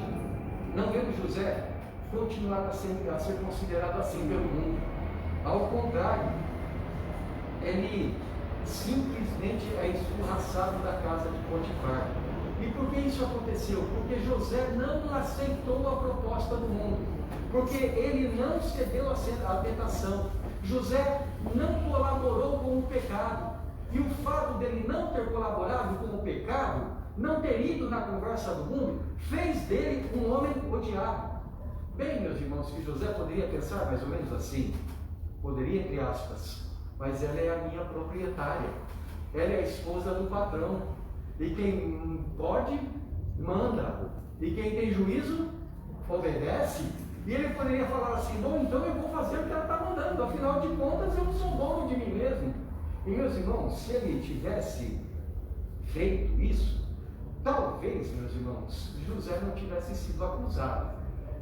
não vemos José continuar a ser considerado assim pelo mundo. Ao contrário, ele simplesmente é escorraçado da casa de Potifar. E por que isso aconteceu? Porque José não aceitou a proposta do mundo, porque ele não cedeu à tentação. José não colaborou com o pecado, e o fato dele não ter colaborado com o pecado, não ter ido na conversa do mundo, fez dele um homem odiado. Bem, meus irmãos, que José poderia pensar mais ou menos assim, poderia, entre aspas, mas ela é a minha proprietária, ela é a esposa do patrão, e quem pode, manda, e quem tem juízo, obedece. E ele poderia falar assim: bom, então eu vou fazer o que ela está mandando, afinal de contas eu não sou dono de mim mesmo. E meus irmãos, se ele tivesse feito isso, talvez, meus irmãos, José não tivesse sido acusado,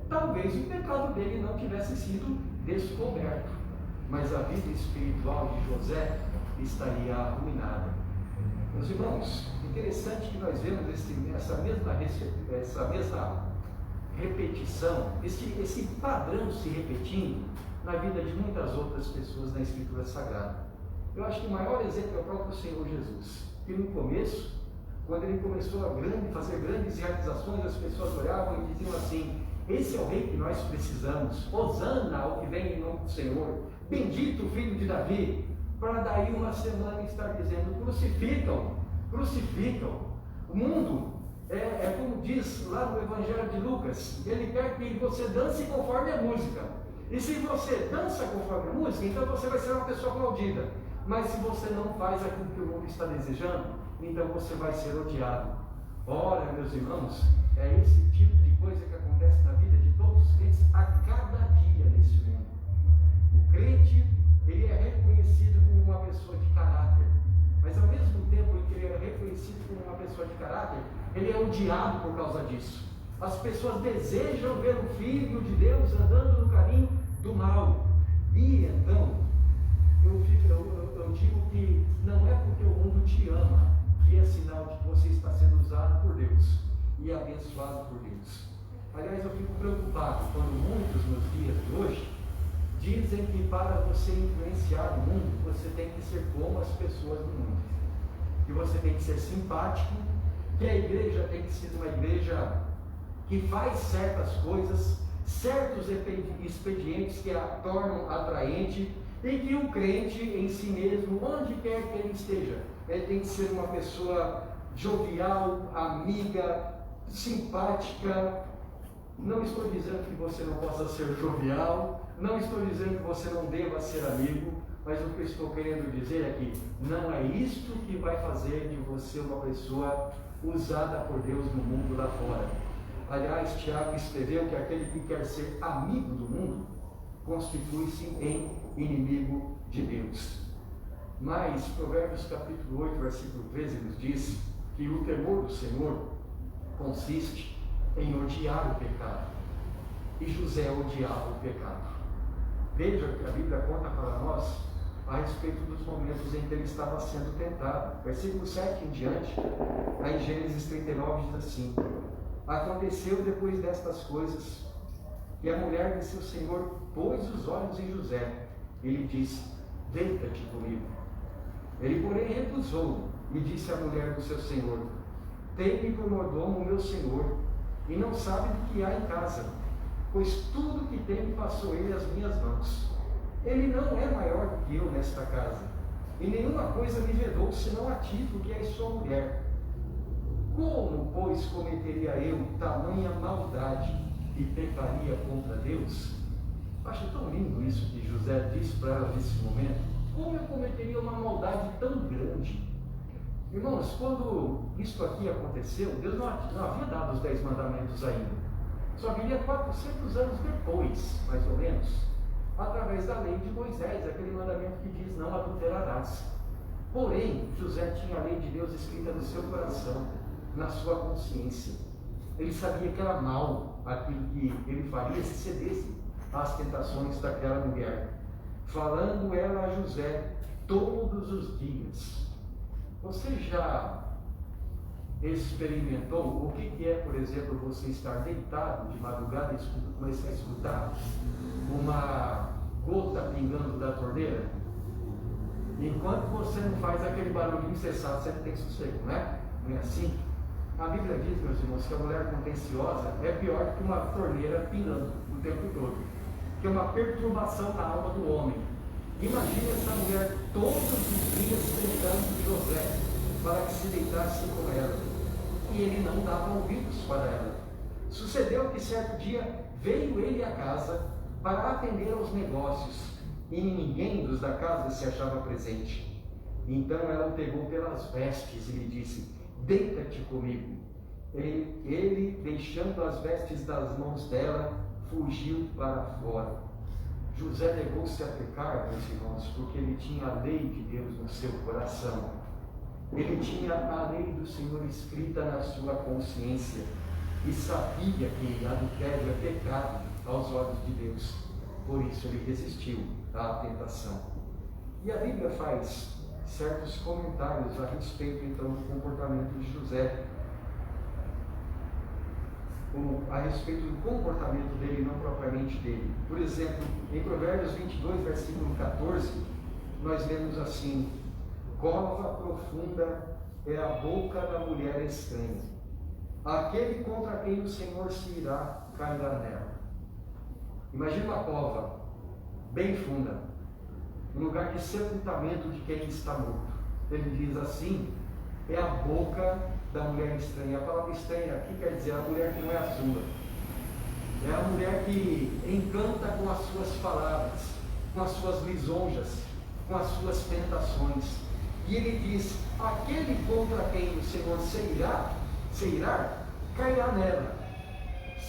talvez o pecado dele não tivesse sido descoberto, mas a vida espiritual de José estaria arruinada. Meus irmãos, interessante que nós vemos essa mesma repetição, esse padrão se repetindo na vida de muitas outras pessoas na Escritura Sagrada. Eu acho que o maior exemplo é o próprio Senhor Jesus, que no começo, quando ele começou a fazer grandes realizações, as pessoas olhavam e diziam assim: esse é o rei que nós precisamos, hosana ao que vem em nome do Senhor, bendito o filho de Davi. Para daí uma semana estar dizendo: crucificam, crucificam. O mundo é como diz lá no Evangelho de Lucas, ele quer que você dance conforme a música, e se você dança conforme a música, então você vai ser uma pessoa aplaudida. Mas se você não faz aquilo que o mundo está desejando, então você vai ser odiado. Ora, meus irmãos, é esse tipo de coisa que acontece na vida de todos os crentes a cada dia nesse mundo. O crente, ele é reconhecido como uma pessoa de caráter, mas ao mesmo tempo que ele é reconhecido como uma pessoa de caráter, ele é odiado por causa disso. As pessoas desejam ver o Filho de Deus andando no caminho do mal. E então, eu digo que não é porque o mundo te ama que é sinal de que você está sendo usado por Deus e abençoado por Deus. Aliás, eu fico preocupado quando muitos nos dias de hoje dizem que para você influenciar o mundo, você tem que ser como as pessoas do mundo, que você tem que ser simpático, que a igreja tem que ser uma igreja que faz certas coisas, certos expedientes que a tornam atraente, e que o crente em si mesmo, onde quer que ele esteja, ele tem que ser uma pessoa jovial, amiga, simpática. Não estou dizendo que você não possa ser jovial, não estou dizendo que você não deva ser amigo, mas o que eu estou querendo dizer é que não é isto que vai fazer de você uma pessoa usada por Deus no mundo lá fora. Aliás, Tiago escreveu que aquele que quer ser amigo do mundo constitui-se em inimigo de Deus. Mas Provérbios capítulo 8, versículo 13 nos diz que o temor do Senhor consiste em odiar o pecado e José odiava o pecado. Veja que a Bíblia conta para nós a respeito dos momentos em que ele estava sendo tentado. Versículo 7 em diante, aí Gênesis 39 diz assim: aconteceu depois destas coisas que a mulher de seu senhor pôs os olhos em José. Ele disse: deita-te comigo. Ele, porém, recusou e disse à mulher do seu senhor: tem-me por mordomo o meu senhor, e não sabe do que há em casa, pois tudo que tem passou ele às minhas mãos. Ele não é maior do que eu nesta casa, e nenhuma coisa me vedou, senão a ti, porque és sua mulher. Como, pois, cometeria eu tamanha maldade e pecaria contra Deus? Acho tão lindo isso que José disse para ela nesse momento. Como eu cometeria uma maldade tão grande? Irmãos, quando isso aqui aconteceu, Deus não havia dado os 10 mandamentos ainda. Só viria 400 anos depois, mais ou menos, através da lei de Moisés, aquele mandamento que diz: não adulterarás. Porém, José tinha a lei de Deus escrita no seu coração, na sua consciência. Ele sabia que era mal aquilo que ele faria se cedesse às tentações daquela mulher. Falando ela a José todos os dias. Você já experimentou o que é, por exemplo, você estar deitado de madrugada e começar a escutar uma gota pingando da torneira? Enquanto você não faz aquele barulhinho, você sabe, você tem sossego, não é? Não é assim? A Bíblia diz, meus irmãos, que a mulher contenciosa é pior que uma torneira pingando o tempo todo, que é uma perturbação na alma do homem. Imagine essa mulher todos os dias tentando José para que se deitasse com ela, e ele não dava ouvidos para ela. Sucedeu que certo dia veio ele à casa para atender aos negócios, e ninguém dos da casa se achava presente. Então ela o pegou pelas vestes e lhe disse: deita-te comigo. Ele, deixando as vestes das mãos dela, fugiu para fora. José negou-se a pecar, meus irmãos, porque ele tinha a lei de Deus no seu coração. Ele tinha a lei do Senhor escrita na sua consciência e sabia que adultério é pecado aos olhos de Deus. Por isso ele resistiu à tentação. E a Bíblia faz certos comentários a respeito então do comportamento de José, a respeito do comportamento dele, não propriamente dele. Por exemplo, em Provérbios 22, versículo 14, nós lemos assim: cova profunda é a boca da mulher estranha, aquele contra quem o Senhor se irá cairá nela. Imagina uma cova bem funda, um lugar de sepultamento de quem está morto. Ele diz assim: é a boca da mulher estranha. A palavra estranha aqui quer dizer a mulher que não é a sua. É a mulher que encanta com as suas palavras, com as suas lisonjas, com as suas tentações. E ele diz: aquele contra quem o Senhor se irá, cairá nela.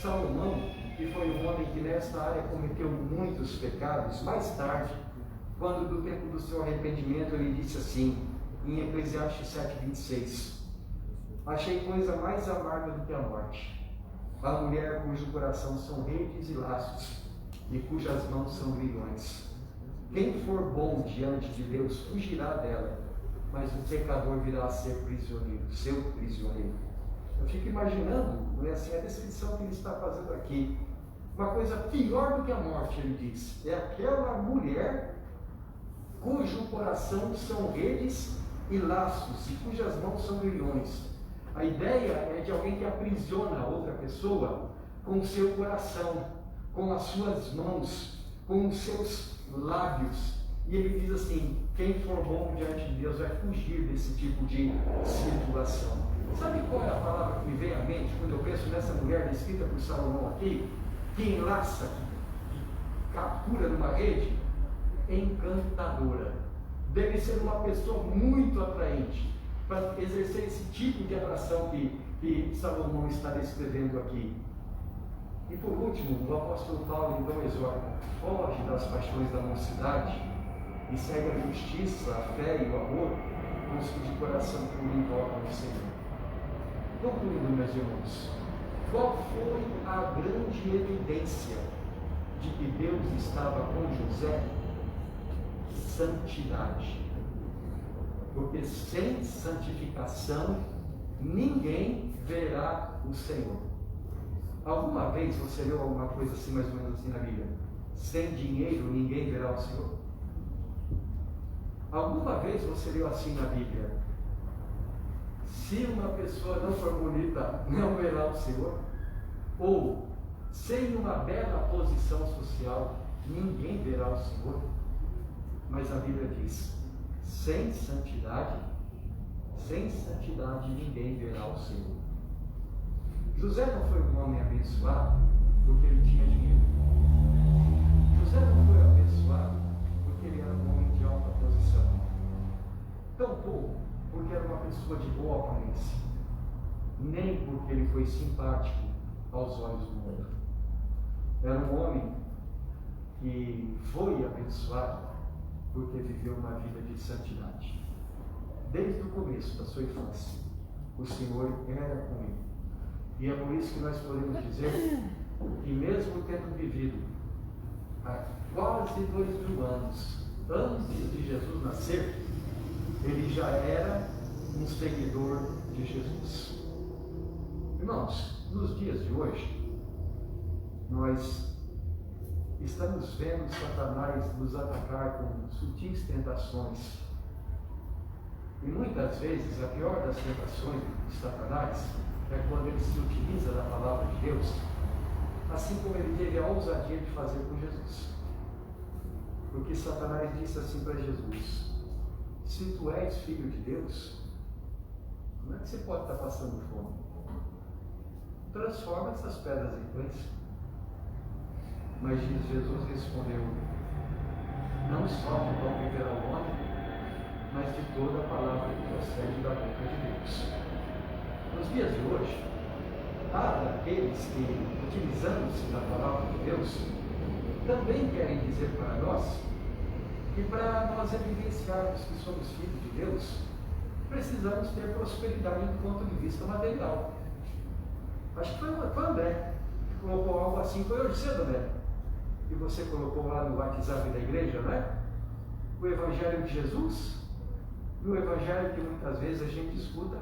Salomão, que foi um homem que nesta área cometeu muitos pecados, mais tarde, quando do tempo do seu arrependimento, ele disse assim, em Eclesiastes 7:26: achei coisa mais amarga do que a morte, a mulher cujo coração são redes e laços, e cujas mãos são grilhões. Quem for bom diante de Deus fugirá dela, mas o pecador virá a ser prisioneiro, seu prisioneiro. Eu fico imaginando, não é assim, a descrição que ele está fazendo aqui. Uma coisa pior do que a morte, ele diz, é aquela mulher cujo coração são redes e laços, e cujas mãos são grilhões. A ideia é de alguém que aprisiona outra pessoa com o seu coração, com as suas mãos, com os seus lábios. E ele diz assim: quem for bom diante de Deus vai fugir desse tipo de situação. Sabe qual é a palavra que me vem à mente quando eu penso nessa mulher descrita por Salomão aqui, que enlaça, que captura numa rede? Encantadora. Deve ser uma pessoa muito atraente para exercer esse tipo de atração que Salomão está descrevendo aqui. E por último, o apóstolo Paulo então exorta: foge das paixões da mocidade e segue a justiça, a fé e o amor com os que de coração puro invocam o Senhor. Concluindo, meus irmãos, Qual foi a grande evidência de que Deus estava com José? Santidade. Porque sem santificação ninguém verá o Senhor. Alguma vez você leu alguma coisa assim, mais ou menos assim na Bíblia? Sem dinheiro ninguém verá o Senhor? Alguma vez você leu assim na Bíblia? Se uma pessoa não for bonita, não verá o Senhor? Ou, sem uma bela posição social, ninguém verá o Senhor? Mas a Bíblia diz, sem santidade ninguém verá o Senhor. José não foi um homem abençoado porque ele tinha dinheiro. José não foi abençoado porque ele era um homem de alta posição. Tampouco porque era uma pessoa de boa aparência. Nem porque ele foi simpático aos olhos do mundo. Era um homem que foi abençoado porque viveu uma vida de santidade. Desde o começo da sua infância, o Senhor era com ele. E é por isso que nós podemos dizer que mesmo tendo vivido há quase 2000 anos, antes de Jesus nascer, ele já era um seguidor de Jesus. Irmãos, nos dias de hoje, nós estamos vendo Satanás nos atacar com sutis tentações. E muitas vezes a pior das tentações de Satanás é quando ele se utiliza da palavra de Deus, assim como ele teve a ousadia de fazer com Jesus. Porque Satanás disse assim para Jesus: se tu és filho de Deus, como é que você pode estar passando fome? Transforma essas pedras em pães. Mas Jesus respondeu: não só de pão viverá o homem, mas de toda a palavra que procede da boca de Deus. Nos dias de hoje, há daqueles que, utilizando-se da palavra de Deus, também querem dizer para nós que para nós evidenciarmos que somos filhos de Deus, precisamos ter prosperidade do ponto de vista material. Acho que foi o André que colocou algo assim, foi hoje cedo, André, que você colocou lá no WhatsApp da igreja, né? O Evangelho de Jesus e o Evangelho que muitas vezes a gente escuta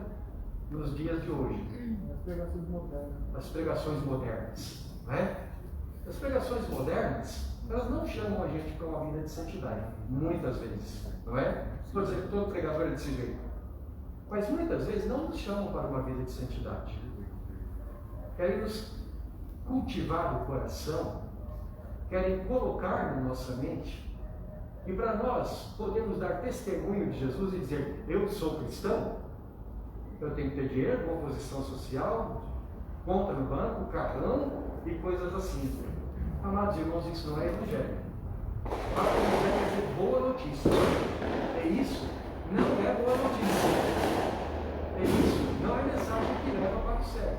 nos dias de hoje. As pregações modernas. As pregações modernas, né? As pregações modernas, elas não chamam a gente para uma vida de santidade, muitas vezes, não é? Estou dizendo que todo pregador é desse jeito, mas muitas vezes não nos chamam para uma vida de santidade. Querem nos cultivar o coração, querem colocar na nossa mente, e para nós podermos dar testemunho de Jesus e dizer: eu sou cristão, eu tenho que ter dinheiro, boa posição social, conta no banco, carrão e coisas assim. Amados irmãos, isso não é evangelho. Para o evangelho quer dizer boa notícia. É isso? Não é boa notícia. É isso? Não é mensagem que leva para o céu.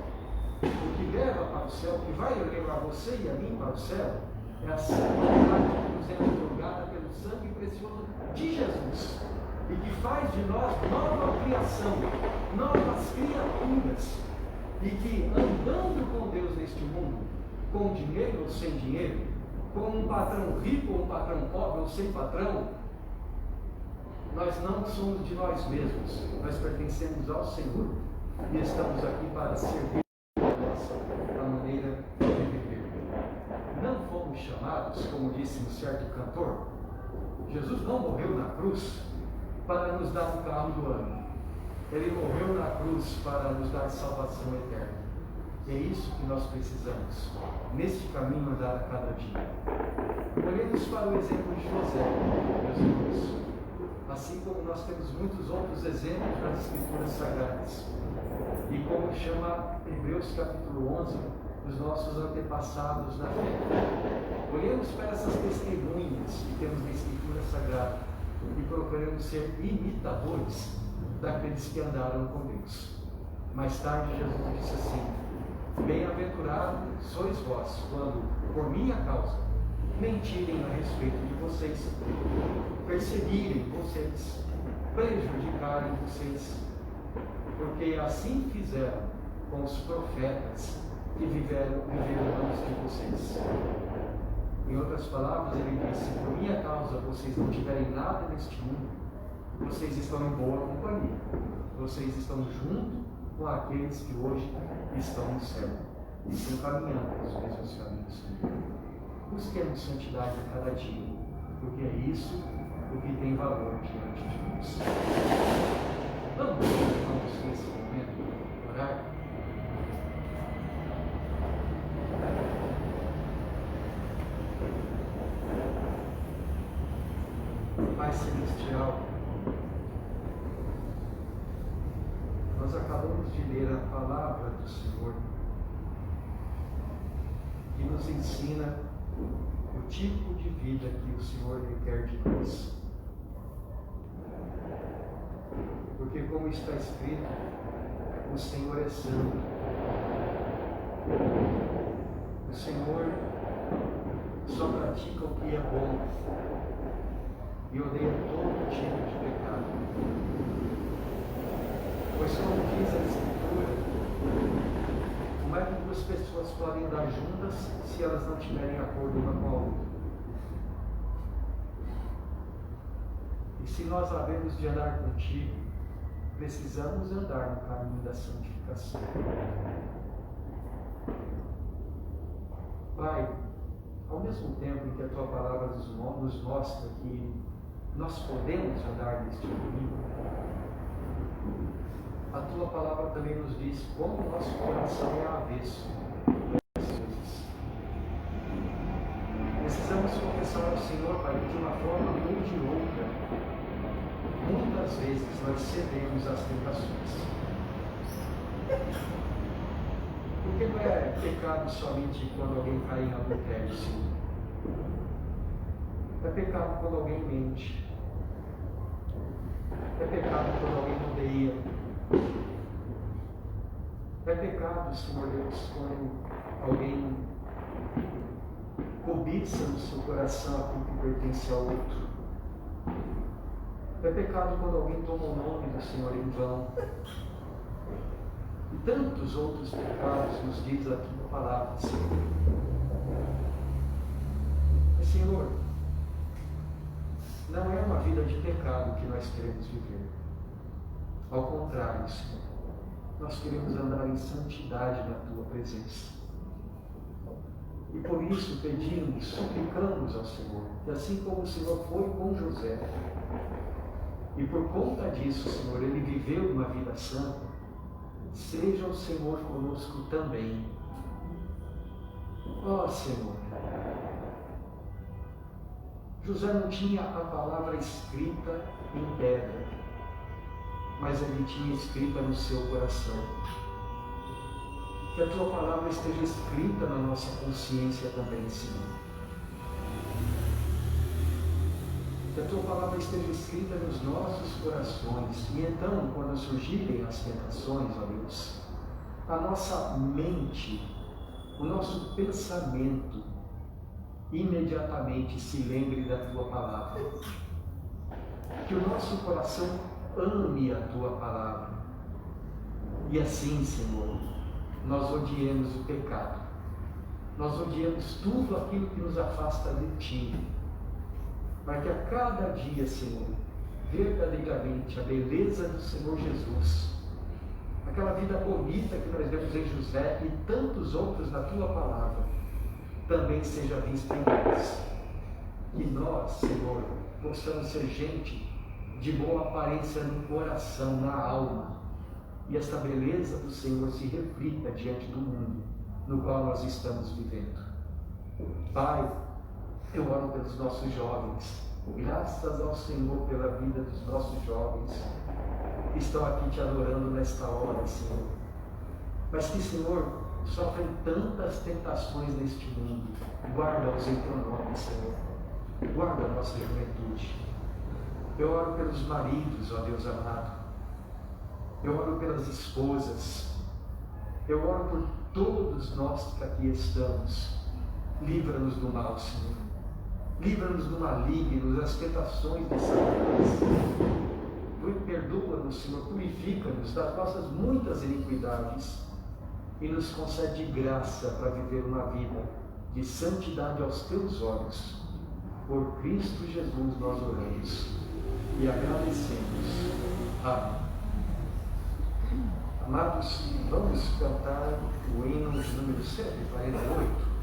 O que leva para o céu, o que vai levar você e a mim para o céu, é a santidade que nos é otorgada pelo sangue precioso de Jesus. E que faz de nós nova criação, novas criaturas. E que andando com Deus neste mundo, com dinheiro ou sem dinheiro, com um patrão rico ou um patrão pobre ou sem patrão, nós não somos de nós mesmos, nós pertencemos ao Senhor e estamos aqui para servir a maneira de viver. Não fomos chamados, como disse um certo cantor, Jesus não morreu na cruz para nos dar um carro do ano, ele morreu na cruz para nos dar salvação eterna. É isso que nós precisamos, neste caminho andar a cada dia. Olhemos para o exemplo de José, meus irmãos, assim como nós temos muitos outros exemplos das Escrituras Sagradas, e como chama Hebreus capítulo 11, os nossos antepassados na fé. Olhemos para essas testemunhas que temos na Escritura Sagrada e procuremos ser imitadores daqueles que andaram com Deus. Mais tarde Jesus disse assim: bem-aventurados sois vós, quando, por minha causa, mentirem a respeito de vocês, perseguirem vocês, prejudicarem vocês, porque assim fizeram com os profetas que viveram antes de vocês. Em outras palavras, ele disse: por minha causa vocês não tiverem nada neste mundo, vocês estão em boa companhia. Vocês estão junto com aqueles que hoje estão no céu. Estão caminhando para os mesmos caminhos. Busquemos santidade a cada dia, porque é isso o que tem valor diante de Deus. Vamos nesse momento orar. Pai Celestial, nós acabamos de ler a palavra do Senhor, que nos ensina o tipo de vida que o Senhor requer de nós. Porque, como está escrito, o Senhor é santo. O Senhor só pratica o que é bom e odeia todo tipo de pecado. Pois, como diz a Escritura, como é que duas pessoas podem andar juntas se elas não tiverem acordo uma com a outra? E se nós havemos de andar contigo, precisamos andar no caminho da santificação. Pai, ao mesmo tempo em que a Tua palavra nos mostra que nós podemos andar neste caminho, a Tua palavra também nos diz como o nosso coração é avesso às coisas. Precisamos confessar ao Senhor, Pai, que de uma forma ou de outra, muitas vezes nós cedemos às tentações. Porque não é pecado somente quando alguém cai em adultério, Senhor. É pecado quando alguém mente. É pecado quando alguém odeia. É pecado, Senhor Deus, quando alguém cobiça no seu coração aquilo que pertence ao outro. É pecado quando alguém toma o nome do Senhor em vão. E tantos outros pecados nos diz a Tua palavra, Senhor. Mas, Senhor, não é uma vida de pecado que nós queremos viver. Ao contrário, Senhor, nós queremos andar em santidade na Tua presença. E por isso pedimos, suplicamos ao Senhor, que assim como o Senhor foi com José, e por conta disso, Senhor, ele viveu uma vida santa, seja o Senhor conosco também. Ó Senhor, José não tinha a palavra escrita em pedra, mas ele tinha escrita no seu coração. Que a Tua palavra esteja escrita na nossa consciência também, Senhor. Que a Tua palavra esteja escrita nos nossos corações. E então, quando surgirem as tentações, ó Deus, a nossa mente, o nosso pensamento, imediatamente se lembre da Tua palavra. Que o nosso coração ame a Tua palavra. E assim, Senhor, nós odiemos o pecado. Nós odiemos tudo aquilo que nos afasta de Ti. Para que a cada dia, Senhor, verdadeiramente a beleza do Senhor Jesus, aquela vida bonita que nós vemos em José e tantos outros na Tua palavra, também seja vista em nós. Que nós, Senhor, possamos ser gente de boa aparência no coração, na alma, e esta beleza do Senhor se reflita diante do mundo no qual nós estamos vivendo. Pai, eu oro pelos nossos jovens. Graças ao Senhor pela vida dos nossos jovens que estão aqui Te adorando nesta hora, Senhor. Mas que, Senhor, sofrem tantas tentações neste mundo. Guarda-os em Teu nome, Senhor. Guarda a nossa juventude. Eu oro pelos maridos, ó Deus amado. Eu oro pelas esposas. Eu oro por todos nós que aqui estamos. Livra-nos do mal, Senhor. Livra-nos do maligno, das tentações de Satanás. Perdoa-nos, Senhor, purifica-nos das nossas muitas iniquidades. e nos concede graça para viver uma vida de santidade aos teus olhos. Por Cristo Jesus nós oramos e agradecemos. Amém. Amados, vamos cantar o hino de número 148.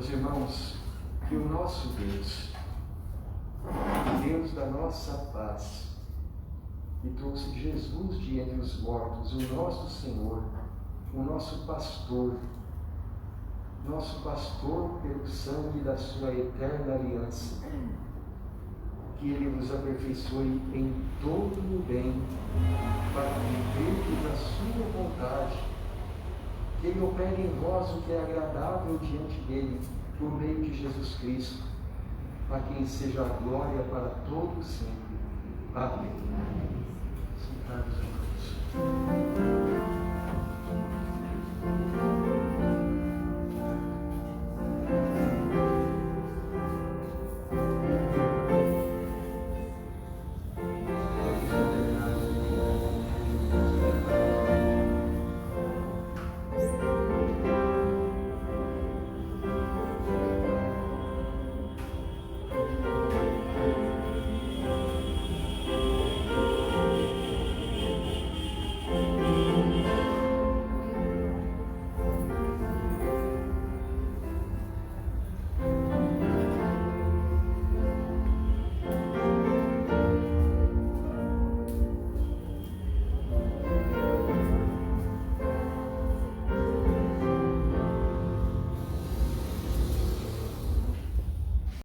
Meus irmãos, que o nosso Deus, Deus da nossa paz, que trouxe Jesus de entre os mortos, o nosso Senhor, o nosso pastor pelo sangue da sua eterna aliança, que Ele nos aperfeiçoe em todo o bem, para vivermos a sua vontade Ele opere em vós o que é agradável diante dele, por meio de Jesus Cristo, a quem seja a glória para todos sempre. Amém. Sentados em todos.